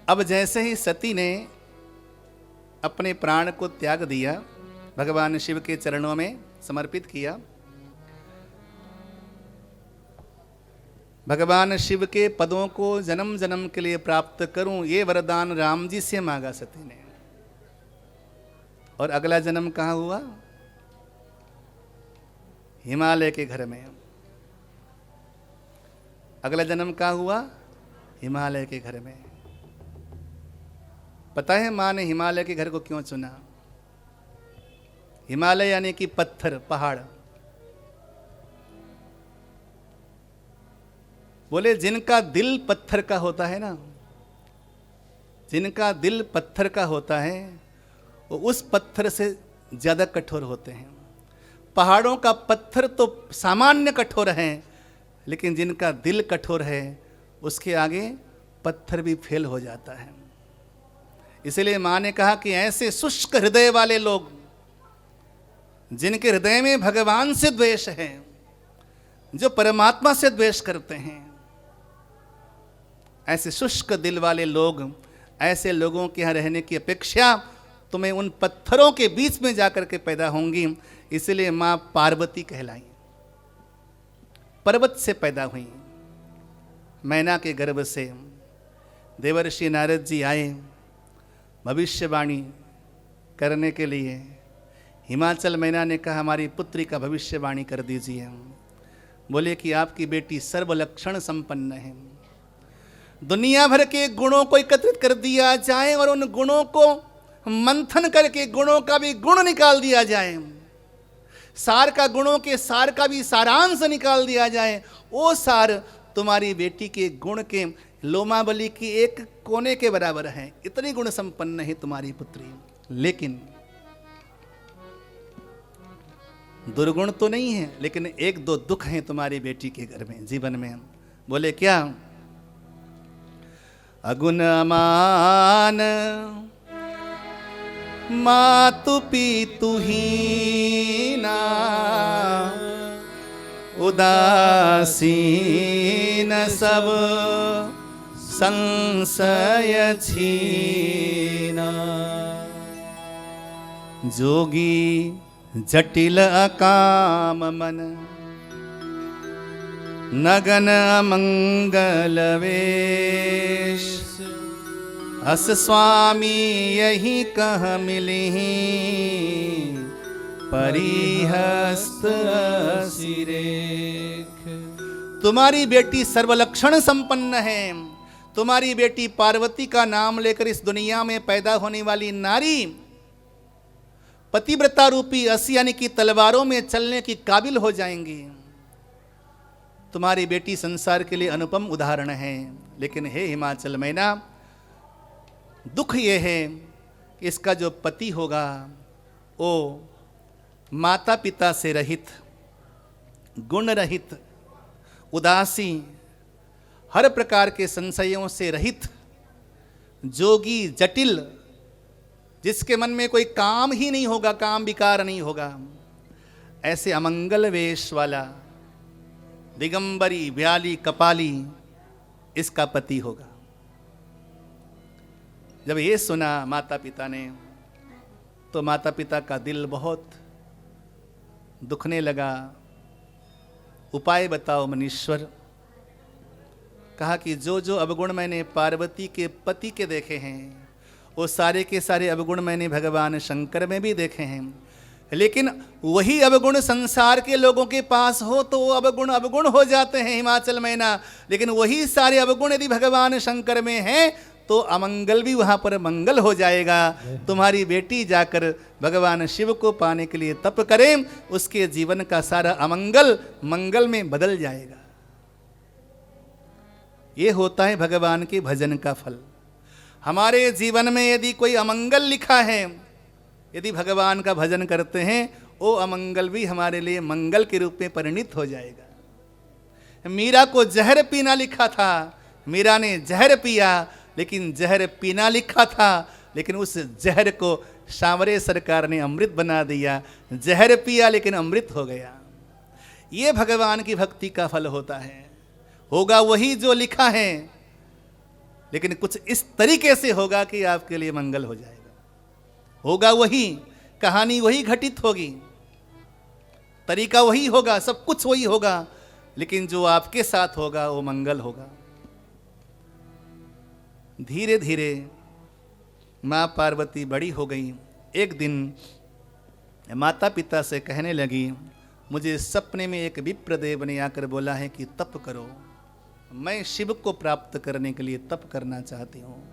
अब जैसे ही सती ने अपने प्राण को त्याग दिया, भगवान शिव के चरणों में समर्पित किया, भगवान शिव के पदों को जन्म जन्म के लिए प्राप्त करूं, ये वरदान राम जी से मांगा सती ने। और अगला जन्म कहाँ हुआ? हिमालय के घर में। अगला जन्म कहाँ हुआ? हिमालय के घर में। पता है माँ ने हिमालय के घर को क्यों चुना? हिमालय यानी कि पत्थर, पहाड़। बोले जिनका दिल पत्थर का होता है ना, जिनका दिल पत्थर का होता है वो उस पत्थर से ज्यादा कठोर होते हैं। पहाड़ों का पत्थर तो सामान्य कठोर है, लेकिन जिनका दिल कठोर है उसके आगे पत्थर भी फेल हो जाता है। इसलिए माँ ने कहा कि ऐसे शुष्क हृदय वाले लोग, जिनके हृदय में भगवान से द्वेष है, जो परमात्मा से द्वेष करते हैं, ऐसे शुष्क दिल वाले लोग, ऐसे लोगों के यहाँ रहने की अपेक्षा तुम्हें उन पत्थरों के बीच में जाकर के पैदा होंगी। इसलिए माँ पार्वती कहलाई, पर्वत से पैदा हुई। मैना के गर्भ से देवर्षि नारद जी आए भविष्यवाणी करने के लिए। हिमाचल मैना ने कहा हमारी पुत्री का भविष्यवाणी कर दीजिए। बोले कि आपकी बेटी सर्वलक्षण संपन्न है, दुनिया भर के गुणों को एकत्रित कर दिया जाए और उन गुणों को मंथन करके गुणों का भी गुण निकाल दिया जाए, सार का गुणों के सार का भी सारांश निकाल दिया जाए, वो सार तुम्हारी बेटी के गुण के लोमावली की एक कोने के बराबर है। इतनी गुण संपन्न है तुम्हारी पुत्री। लेकिन दुर्गुण तो नहीं है, लेकिन एक दो दुख हैं तुम्हारी बेटी के घर में, जीवन में। बोले क्या? अगुण अमान मातु पितु हीना, उदासीन सब संशय छीना, जोगी जटिल अकाम मन, नगन अमंगल वेश, अस स्वामी यही कह मिलहि, परिहस्त सिरेख। तुम्हारी बेटी सर्वलक्षण संपन्न है। तुम्हारी बेटी पार्वती का नाम लेकर इस दुनिया में पैदा होने वाली नारी पतिव्रता रूपी 80 यानी कि तलवारों में चलने की काबिल हो जाएंगी। तुम्हारी बेटी संसार के लिए अनुपम उदाहरण है। लेकिन हे हिमाचल मैना, दुख ये है कि इसका जो पति होगा वो माता पिता से रहित, गुण रहित, उदासी, हर प्रकार के संशयों से रहित, जोगी, जटिल, जिसके मन में कोई काम ही नहीं होगा, काम विकार नहीं होगा, ऐसे अमंगल वेश वाला, दिगंबरी, व्याली, कपाली इसका पति होगा। जब ये सुना माता पिता ने, तो माता पिता का दिल बहुत दुखने लगा। उपाय बताओ मनीश्वर। कहा कि जो जो अवगुण मैंने पार्वती के पति के देखे हैं, वो सारे के सारे अवगुण मैंने भगवान शंकर में भी देखे हैं। लेकिन वही अवगुण संसार के लोगों के पास हो तो वो अवगुण अवगुण हो जाते हैं हिमाचल मैना। लेकिन वही सारे अवगुण यदि भगवान शंकर में हैं तो अमंगल भी वहाँ पर मंगल हो जाएगा। तुम्हारी बेटी जाकर भगवान शिव को पाने के लिए तप करें, उसके जीवन का सारा अमंगल मंगल में बदल जाएगा। ये होता है भगवान के भजन का फल। हमारे जीवन में यदि कोई अमंगल लिखा है, यदि भगवान का भजन करते हैं, वो अमंगल भी हमारे लिए मंगल के रूप में परिणित हो जाएगा। मीरा को जहर पीना लिखा था, मीरा ने जहर पिया, लेकिन जहर पीना लिखा था, लेकिन उस जहर को सांवरे सरकार ने अमृत बना दिया। जहर पिया लेकिन अमृत हो गया। ये भगवान की भक्ति का फल होता है। होगा वही जो लिखा है। लेकिन कुछ इस तरीके से होगा कि आपके लिए मंगल हो जाएगा। होगा वही, कहानी वही घटित होगी, तरीका वही होगा, सब कुछ वही होगा, लेकिन जो आपके साथ होगा वो मंगल होगा। धीरे धीरे माँ पार्वती बड़ी हो गई। एक दिन माता पिता से कहने लगी, मुझे सपने में एक विप्रदेव ने आकर बोला है कि तप करो, मैं शिव को प्राप्त करने के लिए तप करना चाहती हूँ।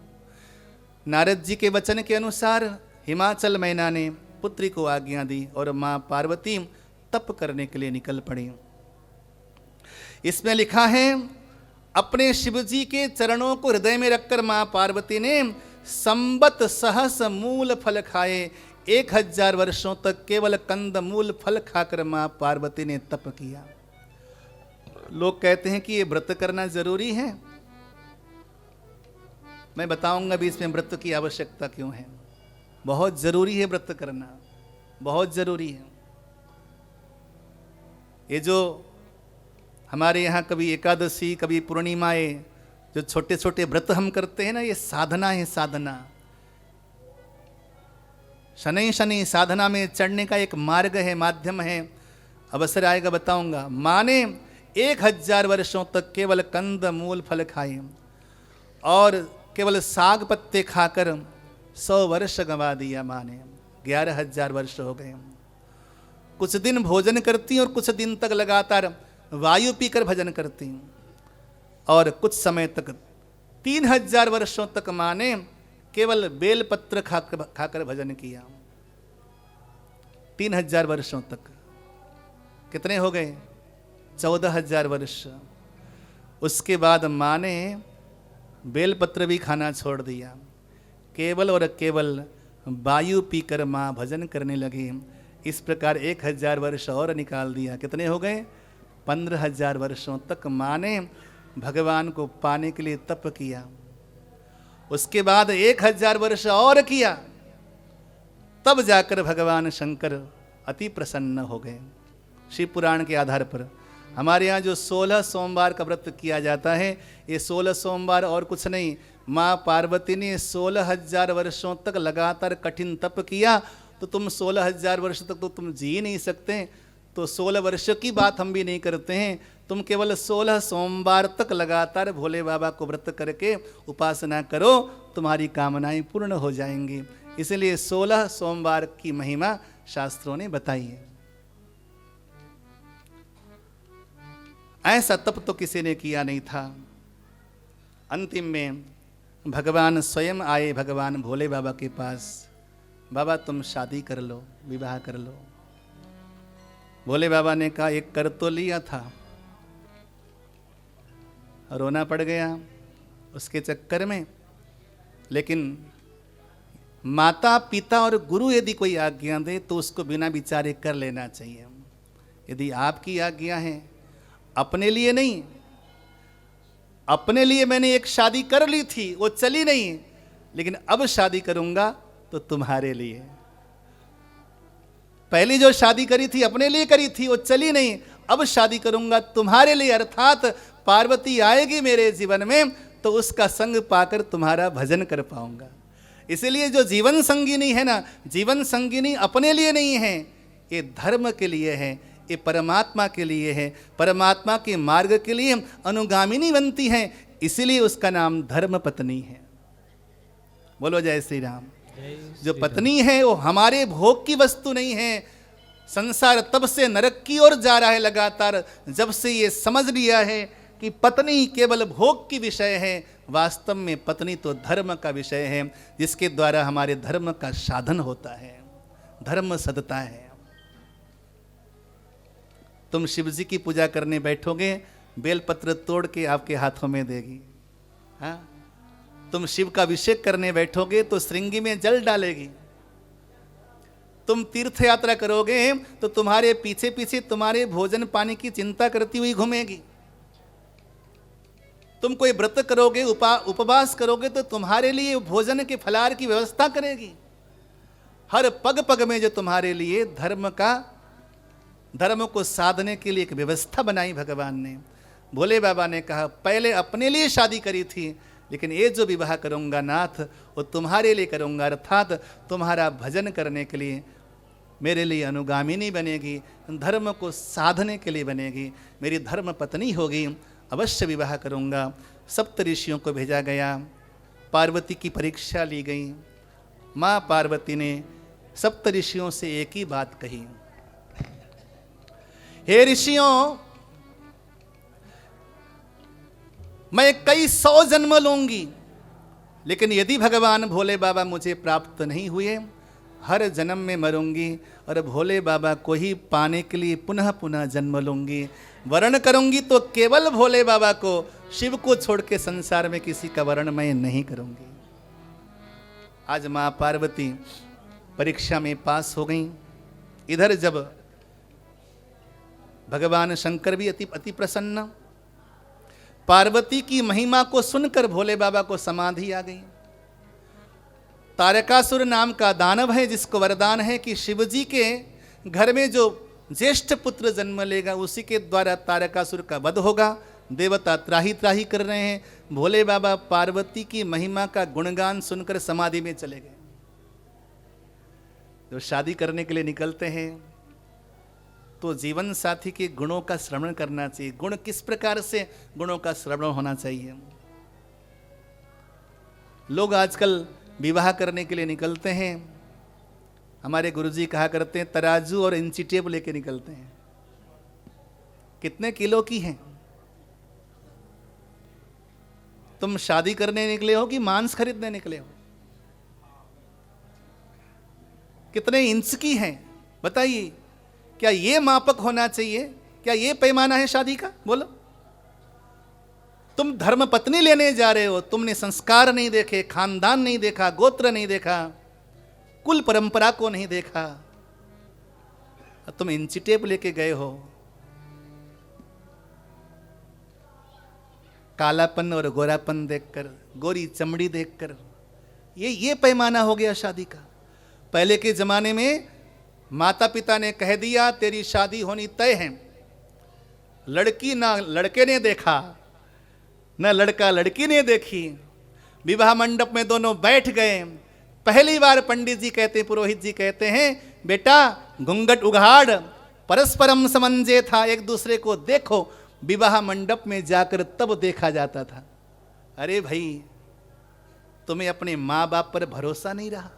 नारद जी के वचन के अनुसार हिमाचल मैना ने पुत्री को आज्ञा दी और माँ पार्वती तप करने के लिए निकल पड़ी। इसमें लिखा है, अपने शिव जी के चरणों को हृदय में रखकर माँ पार्वती ने संबत सहस मूल फल खाए। 1000 वर्षों तक केवल कंद मूल फल खाकर माँ पार्वती ने तप किया। लोग कहते हैं कि ये व्रत करना जरूरी है। मैं बताऊंगा भी इसमें व्रत की आवश्यकता क्यों है। बहुत जरूरी है व्रत करना, बहुत जरूरी है। ये जो हमारे यहाँ कभी एकादशी, कभी पूर्णिमाएं, जो छोटे छोटे व्रत हम करते हैं ना, ये साधना है, साधना। शनि शनि साधना में चढ़ने का एक मार्ग है, माध्यम है। अवसर आएगा बताऊंगा। माँ ने 1000 वर्षों तक केवल कंद मूल फल खाए और केवल साग पत्ते खाकर 100 वर्ष गंवा दिया माँ ने। 11000 वर्ष हो गए। कुछ दिन भोजन करती और कुछ दिन तक लगातार वायु पीकर भजन करती और कुछ समय तक 3000 वर्षों तक माँ ने केवल बेलपत्र खाकर भजन किया। 3000 वर्षों तक। कितने हो गए? 14000 वर्ष। उसके बाद माँ ने बेलपत्र भी खाना छोड़ दिया। केवल और केवल वायु पीकर माँ भजन करने लगी। इस प्रकार 1000 वर्ष और निकाल दिया। कितने हो गए? 15000 वर्षों तक माँ ने भगवान को पाने के लिए तप किया। उसके बाद 1000 वर्ष और किया, तब जाकर भगवान शंकर अति प्रसन्न हो गए। शिव पुराण के आधार पर हमारे यहाँ जो 16 सोमवार का व्रत किया जाता है, ये 16 सोमवार और कुछ नहीं, माँ पार्वती ने 16000 वर्षों तक लगातार कठिन तप किया। तो तुम 16000 वर्ष तक तो तुम जी नहीं सकते, तो 16 वर्ष की बात हम भी नहीं करते हैं। तुम केवल 16 सोमवार तक लगातार भोले बाबा को व्रत करके उपासना करो, तुम्हारी कामनाएं पूर्ण हो जाएंगी। इसलिए 16 सोमवार की महिमा शास्त्रों ने बताई है। ऐसा तप तो किसी ने किया नहीं था। अंतिम में भगवान स्वयं आए भगवान भोले बाबा के पास। बाबा तुम शादी कर लो, विवाह कर लो। भोले बाबा ने कहा एक कर तो लिया था, रोना पड़ गया उसके चक्कर में, लेकिन माता पिता और गुरु यदि कोई आज्ञा दे तो उसको बिना विचारे कर लेना चाहिए। यदि आपकी आज्ञा है, अपने लिए नहीं, अपने लिए मैंने एक शादी कर ली थी, वो चली नहीं, लेकिन अब शादी करूंगा तो तुम्हारे लिए। पहली जो शादी करी थी अपने लिए करी थी, वो चली नहीं, अब शादी करूंगा तुम्हारे लिए। अर्थात पार्वती आएगी मेरे जीवन में तो उसका संग पाकर तुम्हारा भजन कर पाऊंगा। इसलिए जो जीवन संगिनी है ना, जीवन संगिनी अपने लिए नहीं है, ये धर्म के लिए है, ये परमात्मा के लिए है, परमात्मा के मार्ग के लिए अनुगामिनी बनती है, इसीलिए उसका नाम धर्म पत्नी है। बोलो जय श्री राम। जो पत्नी है वो हमारे भोग की वस्तु नहीं है। संसार तब से नरक की ओर जा रहा है लगातार, जब से ये समझ लिया है कि पत्नी केवल भोग की विषय है। वास्तव में पत्नी तो धर्म का विषय है, जिसके द्वारा हमारे धर्म का साधन होता है, धर्म सदता है। तुम शिव जी की पूजा करने बैठोगे, बेलपत्र तोड़ के आपके हाथों में देगी। हाँ, तुम शिव का अभिषेक करने बैठोगे तो श्रृंगी में जल डालेगी। तुम तीर्थ यात्रा करोगे तो तुम्हारे पीछे पीछे तुम्हारे भोजन पानी की चिंता करती हुई घूमेगी। तुम कोई व्रत करोगे, उपवास करोगे तो तुम्हारे लिए भोजन के फलाहार की व्यवस्था करेगी। हर पग पग में जो तुम्हारे लिए धर्म को साधने के लिए एक व्यवस्था बनाई भगवान ने। भोले बाबा ने कहा पहले अपने लिए शादी करी थी, लेकिन ये जो विवाह करूँगा नाथ वो तुम्हारे लिए करूँगा, अर्थात तुम्हारा भजन करने के लिए, मेरे लिए अनुगामिनी बनेगी, धर्म को साधने के लिए बनेगी, मेरी धर्म पत्नी होगी, अवश्य विवाह करूँगा। सप्त ऋषियों को भेजा गया, पार्वती की परीक्षा ली गई। माँ पार्वती ने सप्त ऋषियों से एक ही बात कही, हे ऋषियों, मैं कई 100 जन्म लूंगी, लेकिन यदि भगवान भोले बाबा मुझे प्राप्त नहीं हुए, हर जन्म में मरूंगी और भोले बाबा को ही पाने के लिए पुनः पुनः जन्म लूंगी। वर्ण करूंगी तो केवल भोले बाबा को, शिव को छोड़ के संसार में किसी का वर्ण मैं नहीं करूंगी। आज माँ पार्वती परीक्षा में पास हो गई। इधर जब भगवान शंकर भी अति प्रसन्न, पार्वती की महिमा को सुनकर भोले बाबा को समाधि आ गई। तारकासुर नाम का दानव है जिसको वरदान है कि शिवजी के घर में जो ज्येष्ठ पुत्र जन्म लेगा उसी के द्वारा तारकासुर का वध होगा। देवता त्राही त्राही कर रहे हैं। भोले बाबा पार्वती की महिमा का गुणगान सुनकर समाधि में चले गए। जो शादी करने के लिए निकलते हैं तो जीवन साथी के गुणों का श्रवण करना चाहिए। गुण किस प्रकार से गुणों का श्रवण होना चाहिए। लोग आजकल विवाह करने के लिए निकलते हैं, हमारे गुरुजी कहा करते हैं तराजू और इंची टेप लेके निकलते हैं। कितने किलो की हैं? तुम शादी करने निकले हो कि मांस खरीदने निकले हो? कितने इंच की हैं बताइए। क्या ये मापक होना चाहिए? क्या ये पैमाना है शादी का? बोलो। तुम धर्म पत्नी लेने जा रहे हो, तुमने संस्कार नहीं देखे, खानदान नहीं देखा, गोत्र नहीं देखा, कुल परंपरा को नहीं देखा, तुम इंची टेप लेके गए हो। कालापन और गोरापन देखकर, गोरी चमड़ी देखकर, ये पैमाना हो गया शादी का। पहले के जमाने में माता पिता ने कह दिया तेरी शादी होनी तय है। लड़की ना लड़के ने देखा, न लड़का लड़की ने देखी। विवाह मंडप में दोनों बैठ गए। पहली बार पंडित जी कहते, पुरोहित जी कहते हैं बेटा घूंघट उघाड़, परस्परम समंजे था, एक दूसरे को देखो। विवाह मंडप में जाकर तब देखा जाता था। अरे भाई, तुम्हें अपने माँ बाप पर भरोसा नहीं रहा,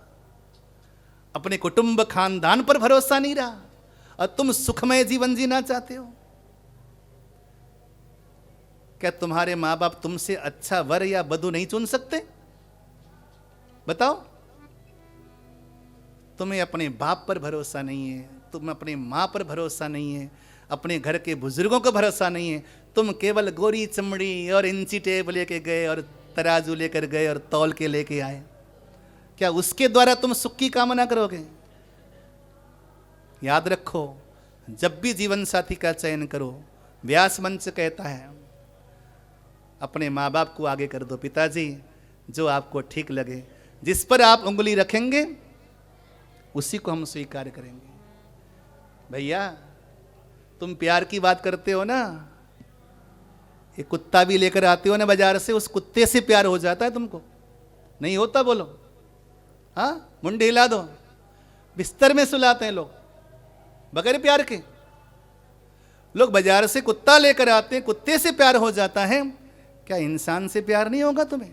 अपने कुटुंब खानदान पर भरोसा नहीं रहा, और तुम सुखमय जीवन जीना चाहते हो। क्या तुम्हारे माँ बाप तुमसे अच्छा वर या वधू नहीं चुन सकते? बताओ। तुम्हें अपने बाप पर भरोसा नहीं है, तुम अपने माँ पर भरोसा नहीं है, अपने घर के बुजुर्गों को भरोसा नहीं है। तुम केवल गोरी चमड़ी और इंची टेप लेके गए और तराजू लेकर गए और तौल के लेके आए। क्या उसके द्वारा तुम सुख की कामना करोगे? याद रखो, जब भी जीवन साथी का चयन करो, व्यास मंच कहता है अपने माँ बाप को आगे कर दो। पिताजी, जो आपको ठीक लगे, जिस पर आप उंगली रखेंगे उसी को हम स्वीकार करेंगे। भैया, तुम प्यार की बात करते हो ना, ये कुत्ता भी लेकर आते हो ना बाजार से, उस कुत्ते से प्यार हो जाता है तुमको? नहीं होता? बोलो। हाँ, मुंडी हिला दो। बिस्तर में सुलाते हैं लोग बगैर प्यार के। लोग बाजार से कुत्ता लेकर आते हैं, कुत्ते से प्यार हो जाता है। क्या इंसान से प्यार नहीं होगा तुम्हें?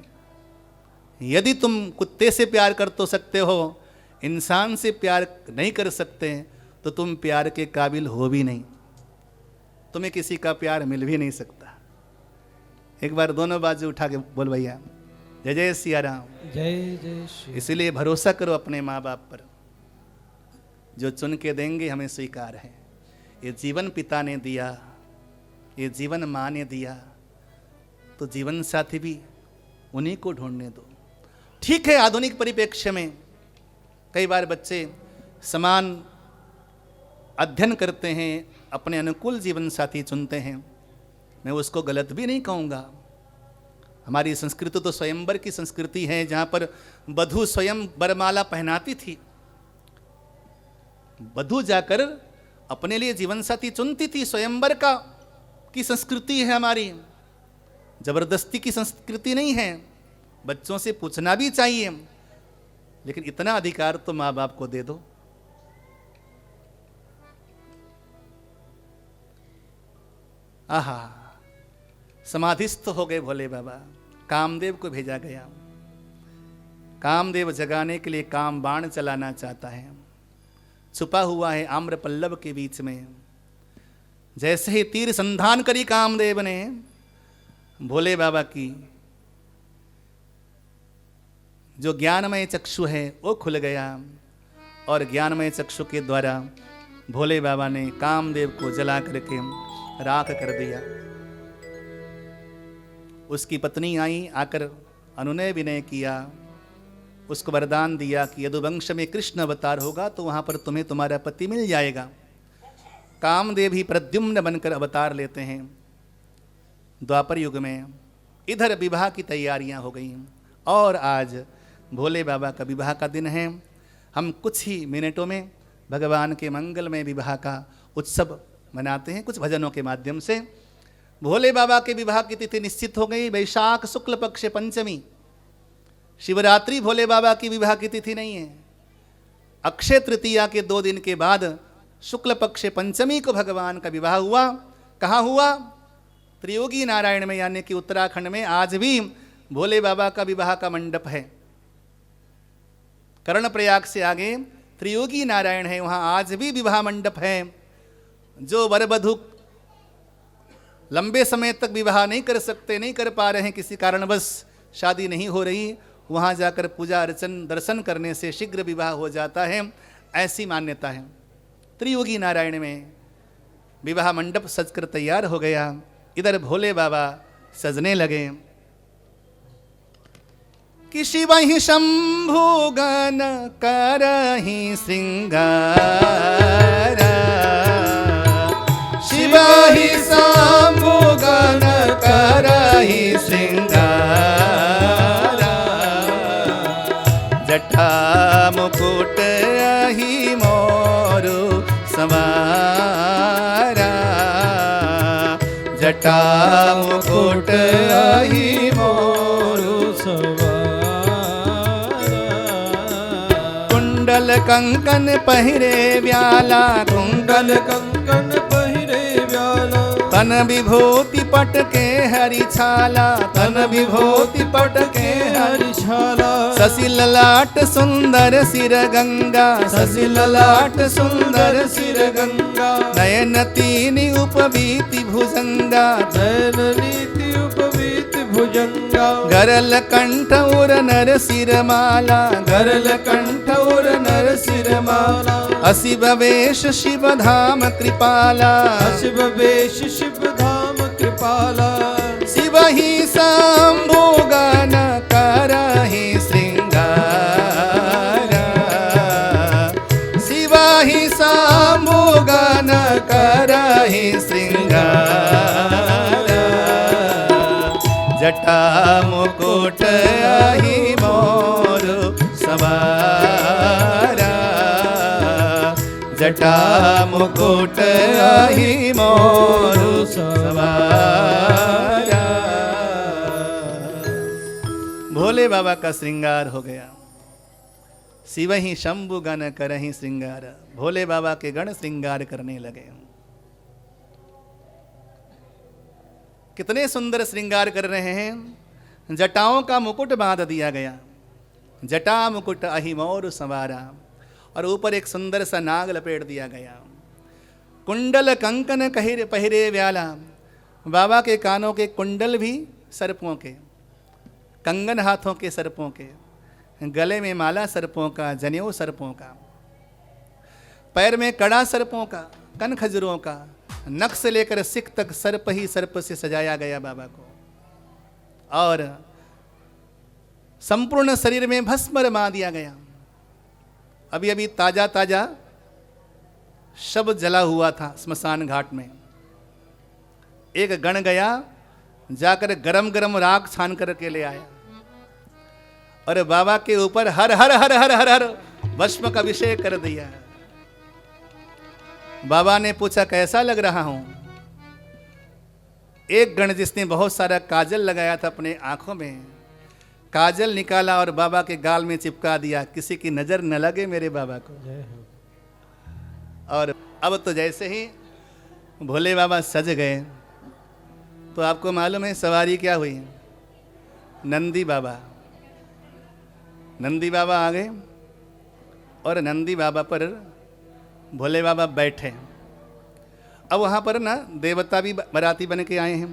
यदि तुम कुत्ते से प्यार कर तो सकते हो, इंसान से प्यार नहीं कर सकते, तो तुम प्यार के काबिल हो भी नहीं, तुम्हें किसी का प्यार मिल भी नहीं सकता। एक बार दोनों बाजू उठा के बोल भैया, जय जय सिया राम, जय जय श्री। इसलिए भरोसा करो अपने माँ बाप पर, जो चुन के देंगे हमें स्वीकार है। ये जीवन पिता ने दिया, ये जीवन माँ ने दिया, तो जीवन साथी भी उन्हीं को ढूंढने दो। ठीक है, आधुनिक परिप्रेक्ष्य में कई बार बच्चे समान अध्ययन करते हैं, अपने अनुकूल जीवन साथी चुनते हैं, मैं उसको गलत भी नहीं कहूँगा। हमारी संस्कृति तो स्वयंवर की संस्कृति है, जहाँ पर वधू स्वयं वरमाला पहनाती थी। वधू जाकर अपने लिए जीवन साथी चुनती थी। स्वयंवर की संस्कृति है हमारी, जबरदस्ती की संस्कृति नहीं है। बच्चों से पूछना भी चाहिए, लेकिन इतना अधिकार तो माँ बाप को दे दो। आहा, समाधिस्थ हो गए भोले बाबा। कामदेव को भेजा गया। कामदेव जगाने के लिए काम बाण चलाना चाहता है। छुपा हुआ है आम्र पल्लव के बीच में। जैसे ही तीर संधान करी कामदेव ने, भोले बाबा की जो ज्ञानमय चक्षु है वो खुल गया, और ज्ञानमय चक्षु के द्वारा भोले बाबा ने कामदेव को जला करके राख कर दिया। उसकी पत्नी आई, आकर अनुनय विनय किया, उसको वरदान दिया कि यदुवंश में कृष्ण अवतार होगा तो वहां पर तुम्हें तुम्हारा पति मिल जाएगा। कामदेव ही प्रद्युम्न बनकर अवतार लेते हैं द्वापर युग में। इधर विवाह की तैयारियां हो गई, और आज भोले बाबा का विवाह का दिन है। हम कुछ ही मिनटों में भगवान के मंगलमय विवाह का उत्सव मनाते हैं कुछ भजनों के माध्यम से। भोले बाबा के विवाह की तिथि निश्चित हो गई, वैशाख शुक्ल पक्ष पंचमी। शिवरात्रि भोले बाबा की विवाह की तिथि नहीं है। अक्षय तृतीया के 2 दिन के बाद शुक्ल पक्ष पंचमी को भगवान का विवाह हुआ। कहाँ हुआ? त्रियोगी नारायण में, यानी कि उत्तराखंड में आज भी भोले बाबा का विवाह का मंडप है। कर्णप्रयाग से आगे त्रियोगी नारायण है, वहाँ आज भी विवाह मंडप है। जो वर वधू लंबे समय तक विवाह नहीं कर सकते, नहीं कर पा रहे हैं, किसी कारणवश शादी नहीं हो रही, वहाँ जाकर पूजा अर्चन दर्शन करने से शीघ्र विवाह हो जाता है, ऐसी मान्यता है। त्रियोगी नारायण में विवाह मंडप सजकर तैयार हो गया। इधर भोले बाबा सजने लगे कि शिव ही शंभु गण करहि श्रृंगार, शिव ही शंभु गण करहि श्रृंगार, जटा मुकुट अहि मोरु संवारा, जटा मुकुट अहि मोरु कुंडल कंकन पहिरे व्याला, कुंडल कंकन पहिरे व्याला, तन विभूति पट के हरि छाला, तन विभूति पट के हरि छाला, शशि ललाट सुंदर सिर गंगा, शशि ललाट सुंदर सिर गंगा, नयन तीनि उपवीति भुजंगा, नयन नीति उपवीति भुजंगा, गरल कंठ उर नर सिर माला, गरल कंठ उर नर सिर माला, अशिव वेश शिव धाम कृपाला, अशिव वेश शिव धाम कृपाला, शिव ही शंभु गण करहि श्रृंगार, शिव ही शंभु गण करहि श्रृंगार, जटा मुकुट अहि मोरु संवारा, जटा मुकुट अहि मोरु संवारा। भोले बाबा का श्रृंगार हो गया। शिव ही शंभु गण करहि श्रृंगार, भोले बाबा के गण श्रृंगार करने लगे। कितने सुंदर श्रृंगार कर रहे हैं। जटाओं का मुकुट बांध दिया गया, जटा मुकुट अहि मोरु संवारा, और ऊपर एक सुंदर सा नाग लपेट दिया गया। कुंडल कंकन कहिर पहिरे व्याला, बाबा के कानों के कुंडल भी सर्पों के, कंगन हाथों के सर्पों के, गले में माला सर्पों का, जनेऊ सर्पों का, पैर में कड़ा सर्पों का, कन खजरों का, नख से लेकर सिख तक सर्प ही सर्प से सजाया गया बाबा को, और संपूर्ण शरीर में भस्म रमा दिया गया। अभी अभी ताजा ताजा शव जला हुआ था स्मशान घाट में। एक गण गया, जाकर गरम गरम राख छान करके ले आया, और बाबा के ऊपर हर हर हर हर हर हर भस्म का अभिषेक कर दिया। बाबा ने पूछा कैसा लग रहा हूं? एक गण जिसने बहुत सारा काजल लगाया था अपने आंखों में, काजल निकाला और बाबा के गाल में चिपका दिया, किसी की नजर न लगे मेरे बाबा को। और अब तो जैसे ही भोले बाबा सज गए तो आपको मालूम है सवारी क्या हुई? नंदी बाबा। नंदी बाबा आ गए और नंदी बाबा पर भोले बाबा बैठे। अब वहाँ पर ना देवता भी बाराती बन के आए हैं,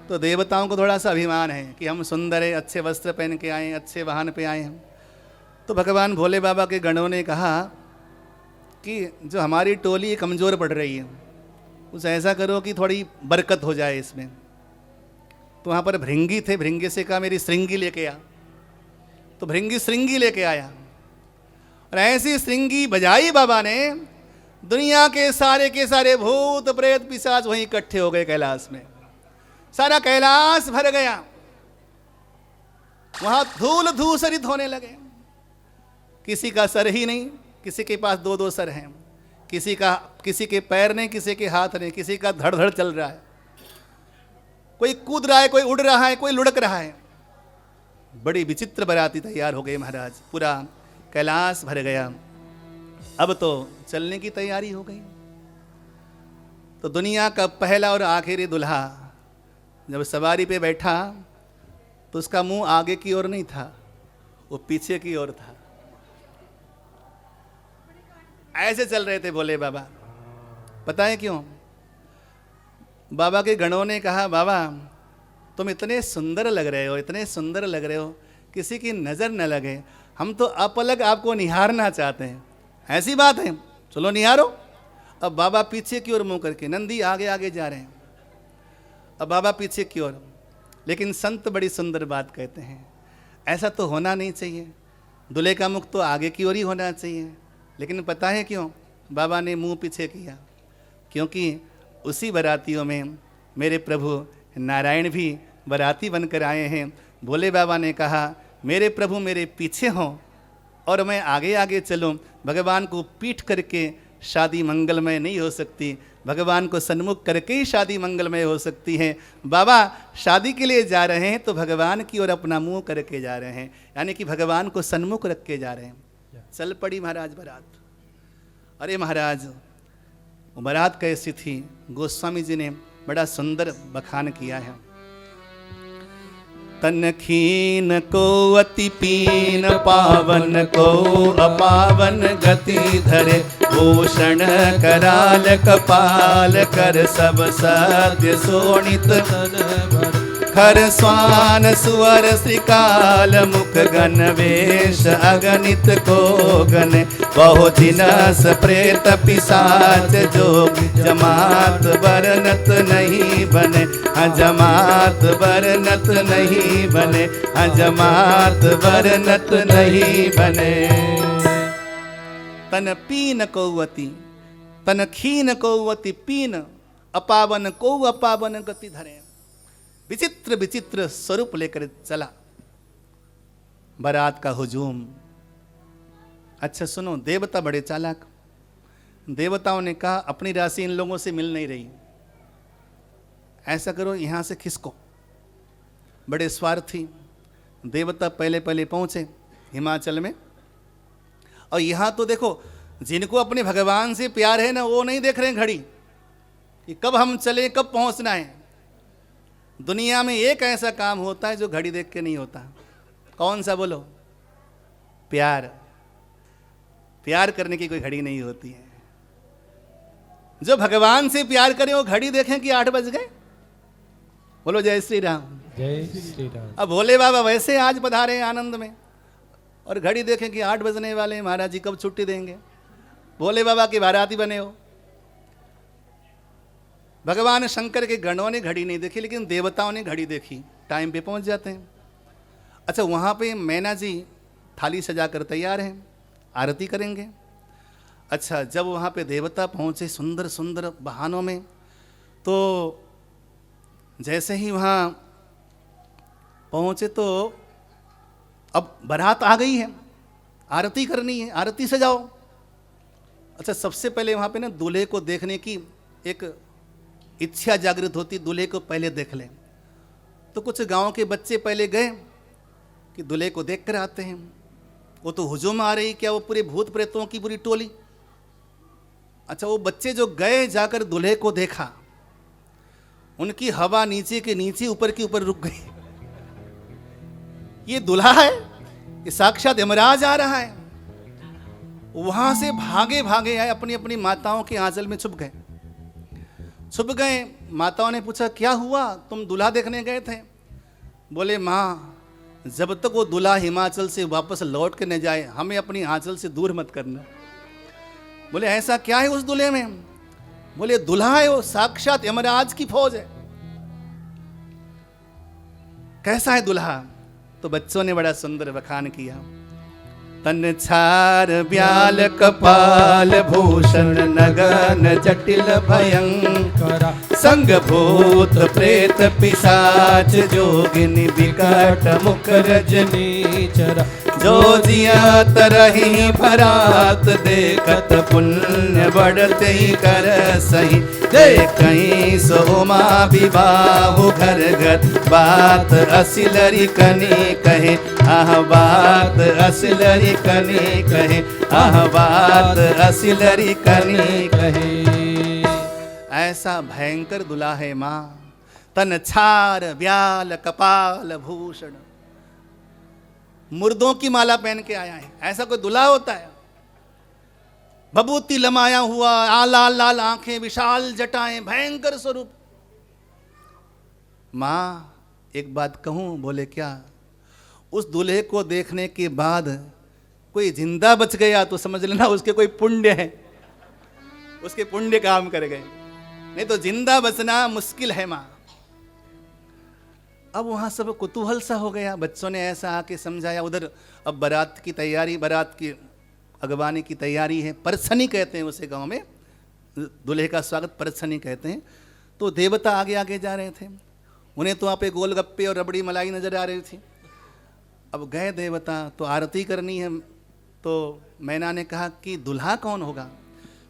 तो देवताओं को थोड़ा सा अभिमान है कि हम सुंदर है, अच्छे वस्त्र पहन के आए हैं, अच्छे वाहन पे आए हैं। तो भगवान भोले बाबा के गणों ने कहा कि जो हमारी टोली कमज़ोर पड़ रही है, कुछ ऐसा करो कि थोड़ी बरकत हो जाए इसमें। तो वहाँ पर भृंगी थे, भृंगी से कहा मेरी श्रृंगी लेके आ। तो भृंगी श्रृंगी लेके आया और ऐसी श्रृंगी बजाई बाबा ने, दुनिया के सारे भूत प्रेत पिशाच वहीं इकट्ठे हो गए कैलाश में। सारा कैलाश भर गया, वहां धूल धूसरित होने लगे। किसी का सर ही नहीं, किसी के पास दो दो सर हैं, किसी के पैर नहीं, किसी के हाथ नहीं, किसी का धड़ धड़ चल रहा है, कोई कूद रहा है, कोई उड़ रहा है, कोई लुढ़क रहा है। बड़ी विचित्र बाराती तैयार हो गई महाराज, पूरा कैलाश भर गया। अब तो चलने की तैयारी हो गई। तो दुनिया का पहला और आखिरी दुल्हा जब सवारी पे बैठा तो उसका मुंह आगे की ओर नहीं था, वो पीछे की ओर था। ऐसे चल रहे थे भोले बाबा। पता है क्यों? बाबा के गणों ने कहा बाबा तुम इतने सुंदर लग रहे हो, इतने सुंदर लग रहे हो, किसी की नज़र न लगे, हम तो अपलग आपको निहारना चाहते हैं। ऐसी बात है, चलो निहारो। अब बाबा पीछे की ओर मुंह करके, नंदी आगे आगे जा रहे हैं, अब बाबा पीछे की ओर। लेकिन संत बड़ी सुंदर बात कहते हैं, ऐसा तो होना नहीं चाहिए, दूल्हे का मुख तो आगे की ओर ही होना चाहिए। लेकिन पता है क्यों बाबा ने मुंह पीछे किया? क्योंकि उसी बारातियों में मेरे प्रभु नारायण भी बाराती बनकर आए हैं। भोले बाबा ने कहा मेरे प्रभु मेरे पीछे हों और मैं आगे आगे चलूं। भगवान को पीठ करके शादी मंगलमय नहीं हो सकती, भगवान को सन्मुख करके ही शादी मंगलमय हो सकती है। बाबा शादी के लिए जा रहे हैं तो भगवान की ओर अपना मुंह करके जा रहे हैं, यानी कि भगवान को सन्मुख रख के जा रहे हैं। चल पड़ी महाराज बारात। अरे महाराज वो बारात कैसी थी, गोस्वामी जी ने बड़ा सुंदर बखान किया है। तन खीन को अति पीन, पावन को अपावन गति धरे, भूषण कराल कपाल कर सब सद्य शोणित, खर स्वान सुअर श्रीकाल मुख गण वेश अगणित को गण, बहु जिनस प्रेत पिशाच जोग, जमात बरनत नहीं बने, जमात बरनत नहीं बने, जमात बरनत नहीं बने। तन पीन कौवती, तन खीन कौवती पीन, अपावन को अपावन गति धरे। विचित्र विचित्र स्वरूप लेकर चला बारात का हुजूम। अच्छा सुनो, देवता बड़े चालाक। देवताओं ने कहा अपनी राशि इन लोगों से मिल नहीं रही, ऐसा करो यहां से खिसको। बड़े स्वार्थी देवता पहले पहले पहुंचे हिमाचल में, और यहां तो देखो जिनको अपने भगवान से प्यार है ना, वो नहीं देख रहे हैं घड़ी कि कब हम चले, कब पहुंचना है। दुनिया में एक ऐसा काम होता है जो घड़ी देख के नहीं होता। कौन सा बोलो? प्यार। प्यार करने की कोई घड़ी नहीं होती है। जो भगवान से प्यार करें वो घड़ी देखें कि 8 बज गए। बोलो जय श्री राम। जय श्री राम। अब भोले बाबा वैसे आज पधारे हैं आनंद में, और घड़ी देखें कि 8 बजने वाले हैं, महाराज जी कब छुट्टी देंगे। भोले बाबा की बाराती बने हो। भगवान शंकर के गणों ने घड़ी नहीं देखी, लेकिन देवताओं ने घड़ी देखी, टाइम पे पहुंच जाते हैं। अच्छा वहाँ पे मैना जी थाली सजाकर तैयार हैं, आरती करेंगे। अच्छा जब वहाँ पे देवता पहुँचे सुंदर सुंदर बहानों में, तो जैसे ही वहाँ पहुँचे तो अब बारात आ गई है, आरती करनी है, आरती सजाओ। अच्छा सबसे पहले वहाँ पे ना दूल्हे को देखने की एक इच्छा जागृत होती, दूल्हे को पहले देख लें। तो कुछ गांव के बच्चे पहले गए कि कि दूल्हे को देख कर आते हैं। वो तो हुजूम आ रही, क्या वो पूरे भूत प्रेतों की पूरी टोली। अच्छा, वो बच्चे जो गए जाकर दूल्हे को देखा, उनकी हवा नीचे के नीचे ऊपर के ऊपर रुक गई। ये दूल्हा है, ये साक्षात यमराज आ रहा है। वहां से भागे भागे आए, अपनी अपनी माताओं के आंचल में छुप गए। छुप गए, माताओं ने पूछा क्या हुआ, तुम दूल्हा देखने गए थे? बोले माँ, जब तक वो दूल्हा हिमाचल से वापस लौट के न जाए, हमें अपनी आंचल से दूर मत करना। बोले ऐसा क्या है उस दूल्हे में? बोले दूल्हा है वो, साक्षात यमराज की फौज है। कैसा है दूल्हा? तो बच्चों ने बड़ा सुंदर बखान किया। तन छार ब्याल कपाल भूषण नगन जटिल भयंकर, संग भूत प्रेत पिशाच जोगिनी विकट मुख रजनीचर, जो जिया तरही भरात देखत पुण्य बढ़ते ही कर सही, देखई सोमा विबाहु घर घर, बात असिलरी कनी कहे, आह बात असिलरी कनी कहे, आह बात असिलरी कनी कहे। ऐसा भयंकर दूल्हा है माँ। तन छार ब्याल कपाल भूषण, मुर्दों की माला पहन के आया है। ऐसा कोई दूल्हा होता है? भभूति लमाया हुआ, लाल लाल आंखें, विशाल जटाएं, भयंकर स्वरूप। माँ एक बात कहूं? बोले क्या? उस दूल्हे को देखने के बाद कोई जिंदा बच गया तो समझ लेना उसके कोई पुण्य है, उसके पुण्य काम कर गए, नहीं तो जिंदा बचना मुश्किल है माँ। अब वहाँ सब कुतूहल सा हो गया, बच्चों ने ऐसा आके समझाया। उधर अब बारात की तैयारी, बारात की अगवानी की तैयारी है। परछनी कहते हैं उसे, गांव में दूल्हे का स्वागत परछनी कहते हैं। तो देवता आगे आगे जा रहे थे, उन्हें तो वहाँ पे गोलगप्पे और रबड़ी मलाई नजर आ रही थी। अब गए देवता, तो आरती करनी है। तो मैना ने कहा कि दूल्हा कौन होगा?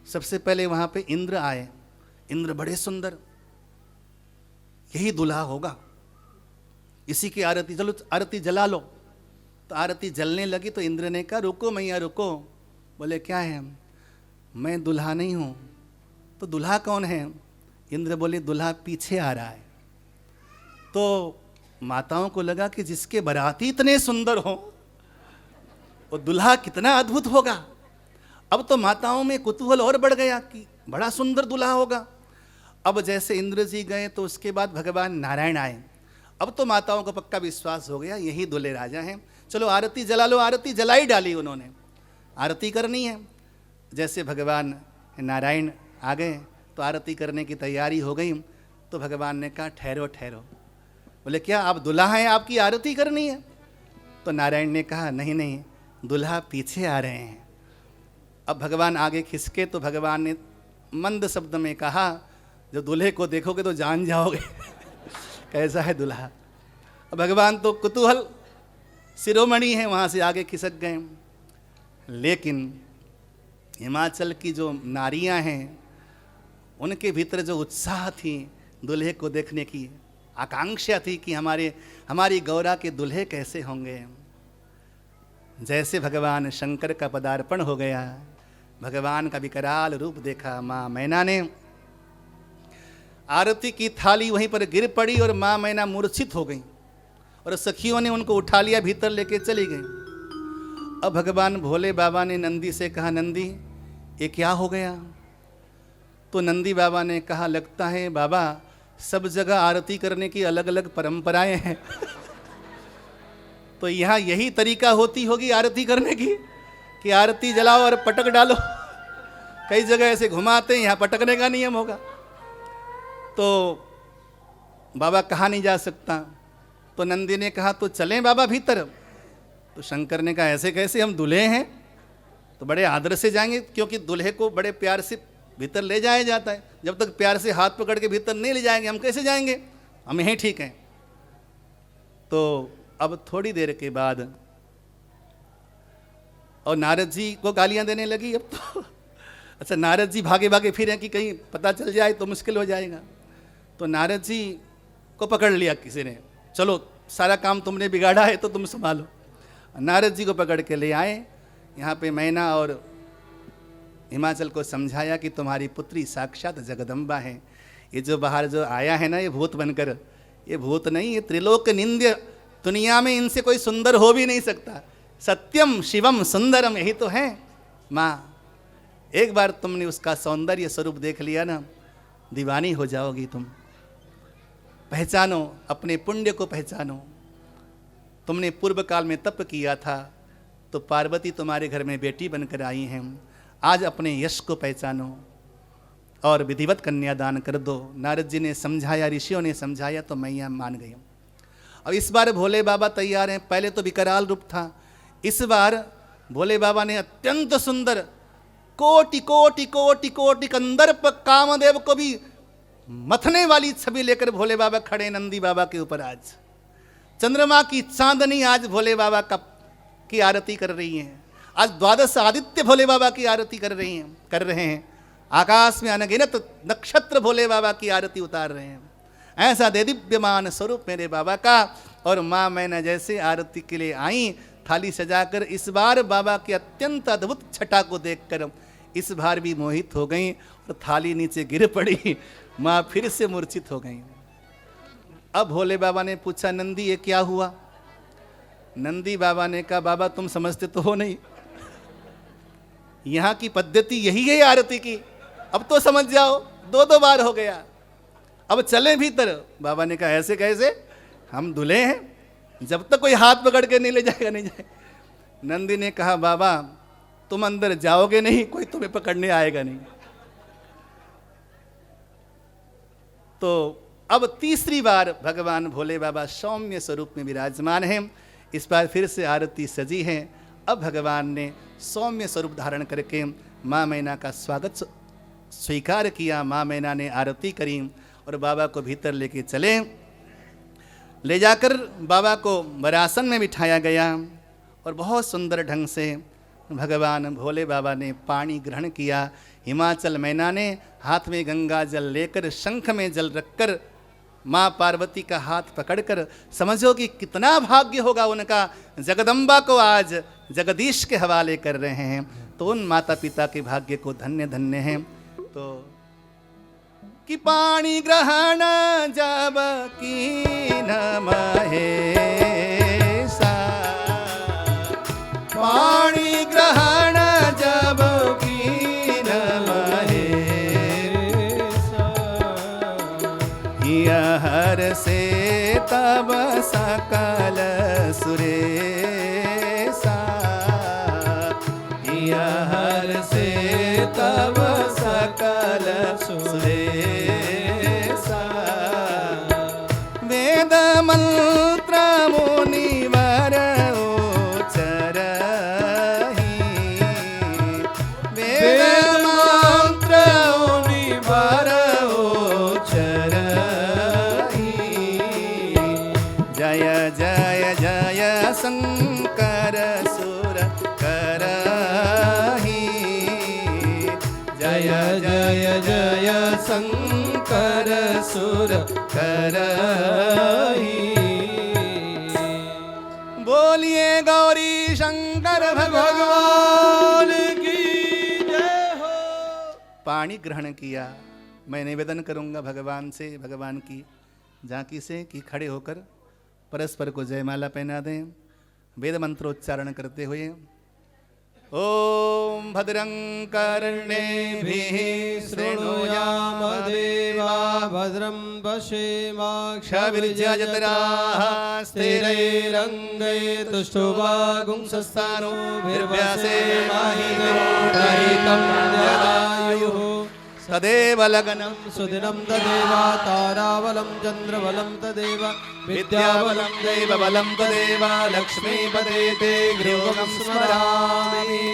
सबसे पहले वहाँ पे इंद्र आए। इंद्र बड़े सुंदर, यही दूल्हा होगा, इसी की आरती, चलो आरती जला लो। तो आरती जलने लगी तो इंद्र ने कहा रुको मैया रुको। बोले क्या है? मैं दूल्हा नहीं हूँ। तो दूल्हा कौन है? इंद्र बोले दूल्हा पीछे आ रहा है। तो माताओं को लगा कि जिसके बाराती इतने सुंदर हो, वो दूल्हा कितना अद्भुत होगा। अब तो माताओं में कुतूहल और बढ़ गया कि बड़ा सुंदर दूल्हा होगा। अब जैसे इंद्र जी गए तो उसके बाद भगवान नारायण आए। अब तो माताओं को पक्का विश्वास हो गया यही दूल्हे राजा हैं। चलो आरती जला लो। आरती जलाई डाली उन्होंने, आरती करनी है। जैसे भगवान नारायण आ गए तो आरती करने की तैयारी हो गई। तो भगवान ने कहा ठहरो ठहरो। बोले क्या आप दूल्हा हैं, आपकी आरती करनी है? तो नारायण ने कहा नहीं नहीं, दूल्हा पीछे आ रहे हैं। अब भगवान आगे खिसके तो भगवान ने मंद शब्द में कहा जो दूल्हे को देखोगे तो जान जाओगे कैसा है दूल्हा। अब भगवान तो कुतूहल शिरोमणि है, वहाँ से आगे खिसक गए। लेकिन हिमाचल की जो नारियां हैं उनके भीतर जो उत्साह थी, दूल्हे को देखने की आकांक्षा थी कि हमारी गौरा के दूल्हे कैसे होंगे। जैसे भगवान शंकर का पदार्पण हो गया, भगवान का विकराल रूप देखा। माँ मैना ने आरती की थाली वहीं पर गिर पड़ी और माँ मैना मूर्छित हो गई और सखियों ने उनको उठा लिया, भीतर लेके चली गई। अब भगवान भोले बाबा ने नंदी से कहा नंदी ये क्या हो गया? तो नंदी बाबा ने कहा लगता है बाबा सब जगह आरती करने की अलग अलग परंपराएं हैं तो यहाँ यही तरीका होती होगी आरती करने की कि आरती जलाओ और पटक डालो। कई जगह ऐसे घुमाते हैं, यहाँ पटकने का नियम होगा। तो बाबा कहा नहीं जा सकता। तो नंदी ने कहा तो चलें बाबा भीतर। तो शंकर ने कहा ऐसे कैसे, हम दूल्हे हैं तो बड़े आदर से जाएंगे, क्योंकि दूल्हे को बड़े प्यार से भीतर ले जाया जाता है। जब तक प्यार से हाथ पकड़ के भीतर नहीं ले जाएंगे हम कैसे जाएंगे, हम यहीं ठीक हैं। तो अब थोड़ी देर के बाद और नारद जी को गालियां देने लगी। अब तो अच्छा नारद जी भागे भागे फिर हैं कि कहीं पता चल जाए तो मुश्किल हो जाएगा। तो नारद जी को पकड़ लिया किसी ने, चलो सारा काम तुमने बिगाड़ा है तो तुम संभालो। नारद जी को पकड़ के ले आए। यहाँ पे मैना और हिमाचल को समझाया कि तुम्हारी पुत्री साक्षात जगदम्बा है। ये जो बाहर जो आया है ना, ये भूत बनकर, ये भूत नहीं, ये त्रिलोक निंद्य, दुनिया में इनसे कोई सुंदर हो भी नहीं सकता। सत्यम शिवम सुंदरम, यही तो है माँ। एक बार तुमने उसका सौंदर्य स्वरूप देख लिया ना, दीवानी हो जाओगी तुम। पहचानो, अपने पुण्य को पहचानो। तुमने पूर्व काल में तप किया था तो पार्वती तुम्हारे घर में बेटी बनकर आई हैं। आज अपने यश को पहचानो और विधिवत कन्यादान कर दो। नारद जी ने समझाया, ऋषियों ने समझाया तो मैया मान गई। अब इस बार भोले बाबा तैयार हैं। पहले तो विकराल रूप था, इस बार भोले बाबा ने अत्यंत सुंदर कोटि कोटि कोटि कोटि कंदर्प कामदेव को भी मथने वाली छवि लेकर भोले बाबा खड़े नंदी बाबा के ऊपर। आज चंद्रमा की चांदनी आज भोले बाबा की आरती कर रही है। आज द्वादश आदित्य भोले बाबा की आरती कर रहे हैं। आकाश में अनगिनत नक्षत्र भोले बाबा की आरती उतार रहे हैं। ऐसा दे दिव्यमान स्वरूप मेरे बाबा का। और माँ मैना जैसे आरती के लिए आई थाली सजाकर, इस बार बाबा की अत्यंत अद्भुत छटा को देखकर इस बार भी मोहित हो गई और थाली नीचे गिर पड़ी। माँ फिर से मूर्छित हो गई। अब भोले बाबा ने पूछा, नंदी ये क्या हुआ? नंदी बाबा ने कहा, बाबा तुम समझते तो हो नहीं, यहाँ की पद्धति यही है आरती की, अब तो समझ जाओ, दो बार हो गया, अब चलें भीतर। बाबा ने कहा, ऐसे कैसे, हम दूल्हे हैं, जब तक कोई हाथ पकड़ के नहीं ले जाएगा नहीं जाएगा। नंदी ने कहा, बाबा तुम अंदर जाओगे नहीं, कोई तुम्हें पकड़ने आएगा नहीं। तो अब तीसरी बार भगवान भोले बाबा सौम्य स्वरूप में विराजमान हैं। इस बार फिर से आरती सजी है। अब भगवान ने सौम्य स्वरूप धारण करके माँ मैना का स्वागत स्वीकार किया। माँ मैना ने आरती करी और बाबा को भीतर लेके चले। ले जाकर बाबा को वरासन में बिठाया गया और बहुत सुंदर ढंग से भगवान भोले बाबा ने पानी ग्रहण किया। हिमाचल मैना ने हाथ में गंगा जल लेकर शंख में जल रखकर माँ पार्वती का हाथ पकड़कर, समझो कि कितना भाग्य होगा उनका, जगदम्बा को आज जगदीश के हवाले कर रहे हैं। तो उन माता पिता के भाग्य को धन्य धन्य हैं। तो कि पानी ग्रहण जब की महेशा, पानी ग्रहण जब की महेशा, हर से तब सकल सुरेशा, हर से तब सकल सुरेशा, वेद मंत्र मुनिवर उच्चरहि, वेद मंत्र मुनिवर उच्चरहि, जय जय जय शंकर सुर करहि, जय जय जय शंकर सुर करहि। बोलिए गौरी शंकर भगवान की जय हो। पानी ग्रहण किया। मैं निवेदन करूंगा भगवान से, भगवान की झांकी से कि खड़े होकर परस्पर को जयमाला पहना दें, वेद मंत्रोच्चारण करते हुए। ओम भद्रं कर्णेभिः शृणुयाम देवा, भद्रं पश्येमाक्षभिर्यजत्राः, स्थिरैरङ्गैस्तुष्टुवागुंसस्तानोभिर्व्यासेमाहितं जलायुः, तदेव लग्नं सुदिनं तदेव, ताराबलं चन्द्रबलं तदेव, विद्याबलं दैवबलं तदेव, लक्ष्मीपते ते गृहं स्मरामि।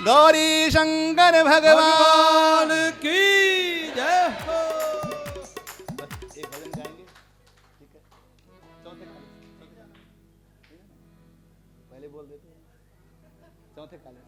गौरी शंकर भगवान की जय हो। एक भजन गाएंगे, ठीक है? चौथे काले, पहले बोल देते, चौथे काले।